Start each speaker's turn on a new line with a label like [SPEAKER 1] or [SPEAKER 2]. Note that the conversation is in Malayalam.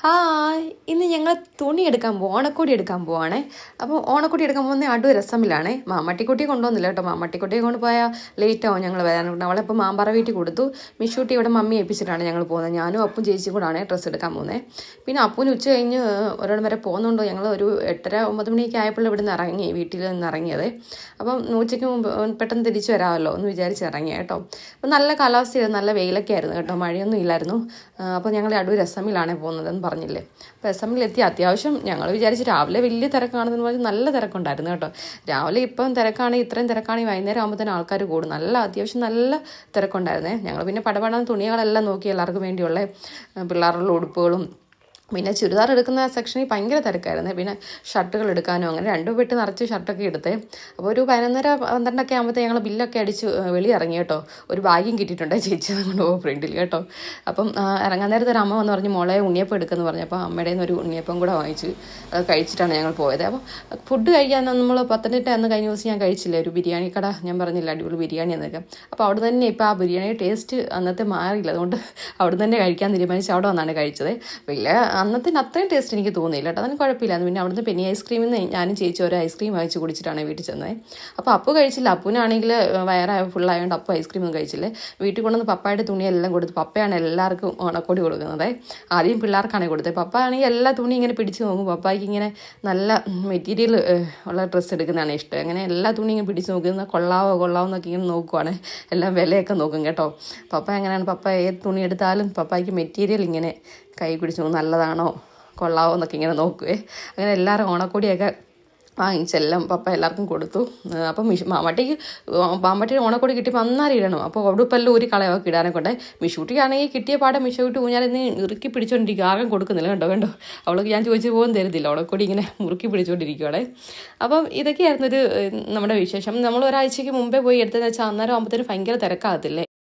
[SPEAKER 1] ഹായ്, ഇന്ന് ഞങ്ങൾ തുണി എടുക്കാൻ പോകും, ഓണക്കോടി എടുക്കാൻ പോവാണേ. അപ്പോൾ ഓണക്കോടി എടുക്കാൻ പോകുന്ന അടു രസമില്ലാണേ. മാമ്മട്ടിക്കുട്ടിയെ കൊണ്ടുവന്നില്ല കേട്ടോ. മാമ്മട്ടിക്കുട്ടിയെ കൊണ്ട് പോയാൽ ലേറ്റ് ആവും ഞങ്ങൾ വരാനുണ്ട്. അവളെ ഇപ്പോൾ മാമ്പാറ വീട്ടിൽ കൊടുത്തു. മിഷൂട്ടി ഇവിടെ മമ്മി ഏൽപ്പിച്ചിട്ടാണ് ഞങ്ങൾ പോകുന്നത്. ഞാനും അപ്പും ചേച്ചിയും കൂടാണ് ഡ്രസ്സ് എടുക്കാൻ പോകുന്നത്. പിന്നെ അപ്പൂന് ഉച്ച കഴിഞ്ഞ് ഒരിടം വരെ പോകുന്നുണ്ടോ. ഞങ്ങൾ ഒരു 8:30-9 മണിയൊക്കെ ആയപ്പോൾ ഇവിടെ നിന്ന് ഇറങ്ങി, വീട്ടിൽ നിന്ന് ഇറങ്ങിയത്. അപ്പം ഉച്ചയ്ക്ക് മുമ്പ് പെട്ടെന്ന് തിരിച്ചു വരാമല്ലോ എന്ന് വിചാരിച്ച് ഇറങ്ങിയ കേട്ടോ. അപ്പം നല്ല കാലാവസ്ഥയായിരുന്നു, നല്ല വെയിലൊക്കെ ആയിരുന്നു കേട്ടോ, മഴയൊന്നും ഇല്ലായിരുന്നു. അപ്പോൾ ഞങ്ങൾ അടു രസമിലാണ് പോകുന്നതെന്ന് പറഞ്ഞില്ലേ. അപ്പോൾ രസമിലെത്തി. അത്യാവശ്യം ഞങ്ങൾ വിചാരിച്ച് രാവിലെ വലിയ തിരക്കാണെന്ന് പറഞ്ഞാൽ നല്ല തിരക്കുണ്ടായിരുന്നു കേട്ടോ. രാവിലെ ഇപ്പം തിരക്കാണെങ്കിൽ ഇത്രയും തിരക്കാണെങ്കിൽ വൈകുന്നേരം ആകുമ്പോൾ തന്നെ ആൾക്കാർ കൂടും. അത്യാവശ്യം നല്ല തിരക്കുണ്ടായിരുന്നേ. ഞങ്ങൾ പിന്നെ പടപടാൻ തുണികളെല്ലാം നോക്കി എല്ലാവർക്കും വേണ്ടിയുള്ള പിള്ളേരുടെ ഉടുപ്പുകളും പിന്നെ ചുരിദാർ എടുക്കുന്ന സെക്ഷനിൽ ഭയങ്കര തിരക്കായിരുന്നു. പിന്നെ ഷർട്ടുകൾ എടുക്കാനും അങ്ങനെ 2 പെട്ടി നിറച്ച് ഷർട്ടൊക്കെ എടുത്തേ. അപ്പോൾ ഒരു 11:30-12 ആകുമ്പോഴത്തേ ഞങ്ങൾ ബില്ലൊക്കെ അടിച്ച് വെളിയിറങ്ങി കേട്ടോ. ഒരു ഭാഗ്യം കിട്ടിയിട്ടുണ്ട് ചേച്ചി കൊണ്ട് പോകും ഫ്രണ്ടിൽ കേട്ടോ. അപ്പം ഇറങ്ങാൻ നേരത്തെ ഒരു അമ്മ വന്ന് പറഞ്ഞ് മോളെ ഉണ്ണിയപ്പം എടുക്കുമെന്ന് പറഞ്ഞു. അപ്പോൾ അമ്മയുടെ നിന്ന് ഒരു ഉണ്ണിയപ്പം കൂടെ വാങ്ങിച്ച് കഴിച്ചിട്ടാണ് ഞങ്ങൾ പോയത്. അപ്പോൾ ഫുഡ് കഴിക്കാൻ നമ്മൾ പത്തനംതിട്ട അന്ന് കഴിഞ്ഞ ദിവസം ഞാൻ കഴിച്ചില്ലേ ഒരു ബിരിയാണി കട, ഞാൻ പറഞ്ഞില്ല അടിപൊളി ബിരിയാണി എന്നൊക്കെ. അപ്പോൾ അവിടെ തന്നെ ഇപ്പോൾ ആ ബിരിയാണി ടേസ്റ്റ് അന്നത്തെ മാറിയില്ല. അതുകൊണ്ട് അവിടെ തന്നെ കഴിക്കാൻ തീരുമാനിച്ച് അവിടെ വന്നാണ് കഴിച്ചത്. വലിയ അന്നത്തിന് അത്രയും ടേസ്റ്റ് എനിക്ക് തോന്നിയില്ല കേട്ടോ. അതിന് കുഴപ്പമില്ലായിരുന്നു. പിന്നെ അവിടുന്ന് പെനി ഐസ്ക്രീമിൽ നിന്ന് ഞാനും ചേച്ചി ഒരു ഐസ്ക്രീം വാങ്ങിച്ച് കുടിച്ചിട്ടാണ് വീട്ടിൽ ചെന്നത്. അപ്പോൾ അപ്പു കഴിച്ചില്ല. അപ്പൂനാണെങ്കിൽ വയറ് ഫുള്ളായതുകൊണ്ട് അപ്പു ഐസ്ക്രീമൊന്നും കഴിച്ചില്ലേ. വീട്ടിൽ കൊണ്ടുവന്ന് പപ്പായുടെ തുണിയെല്ലാം കൊടുത്തു. പപ്പയാണ് എല്ലാവർക്കും ഓണക്കോടി കൊടുക്കുന്നത്. ആദ്യം പിള്ളേർക്കാണ് കൊടുത്തത്. പപ്പ ആണെങ്കിൽ എല്ലാ തുണി ഇങ്ങനെ പിടിച്ച് നോക്കും. പപ്പായ്ക്ക് ഇങ്ങനെ നല്ല മെറ്റീരിയൽ ഉള്ള ഡ്രസ്സ് എടുക്കുന്നതാണ് ഇഷ്ടം. അങ്ങനെ എല്ലാ തുണി ഇങ്ങനെ പിടിച്ച് നോക്കുന്നത് കൊള്ളാവോ എന്നൊക്കെ ഇങ്ങനെ നോക്കുവാണ്. എല്ലാം വിലയൊക്കെ നോക്കും കേട്ടോ. പപ്പ എങ്ങനെയാണ്, പപ്പ ഏത് തുണി എടുത്താലും പപ്പായ്ക്ക് മെറ്റീരിയൽ ഇങ്ങനെ കൈ പിടിച്ച് നോക്കും, നല്ലതാണോ കൊള്ളാവോ എന്നൊക്കെ ഇങ്ങനെ നോക്കുവേ. അങ്ങനെ എല്ലാവരും ഓണക്കോടിയൊക്കെ വാങ്ങിച്ചെല്ലാം പപ്പ എല്ലാവർക്കും കൊടുത്തു. അപ്പം മാമ്മട്ടിക്ക് ഓണക്കോടി കിട്ടിയപ്പോൾ അന്നേരം ഇടണം. അപ്പോൾ ഉടുപ്പെല്ലാം ഒരു കളയൊക്കെ ഇടാനെ കൊണ്ടേ. മിഷൂട്ടിക്കാണെങ്കിൽ കിട്ടിയ പാടെ മിഷൂട്ടി ഊഞ്ഞാലിന്ന് ഇറുക്കി പിടിച്ചോണ്ടിരിക്കുക, ആകെ കൊടുക്കുന്നില്ല കണ്ടോ. അവൾക്ക് ഞാൻ ചോദിച്ചു പോകും തരുന്നില്ല, ഓണക്കോടി ഇങ്ങനെ മുറുക്കി പിടിച്ചുകൊണ്ടിരിക്കുകയാണ്. അപ്പം ഇതൊക്കെയായിരുന്നു നമ്മുടെ വിശേഷം. നമ്മൾ ഒരാഴ്ചയ്ക്ക് മുമ്പേ പോയി എടുത്തതെന്ന് വെച്ചാൽ അന്നേരം ആകുമ്പോഴത്തേനും ഭയങ്കര തിരക്കാകത്തില്ലേ.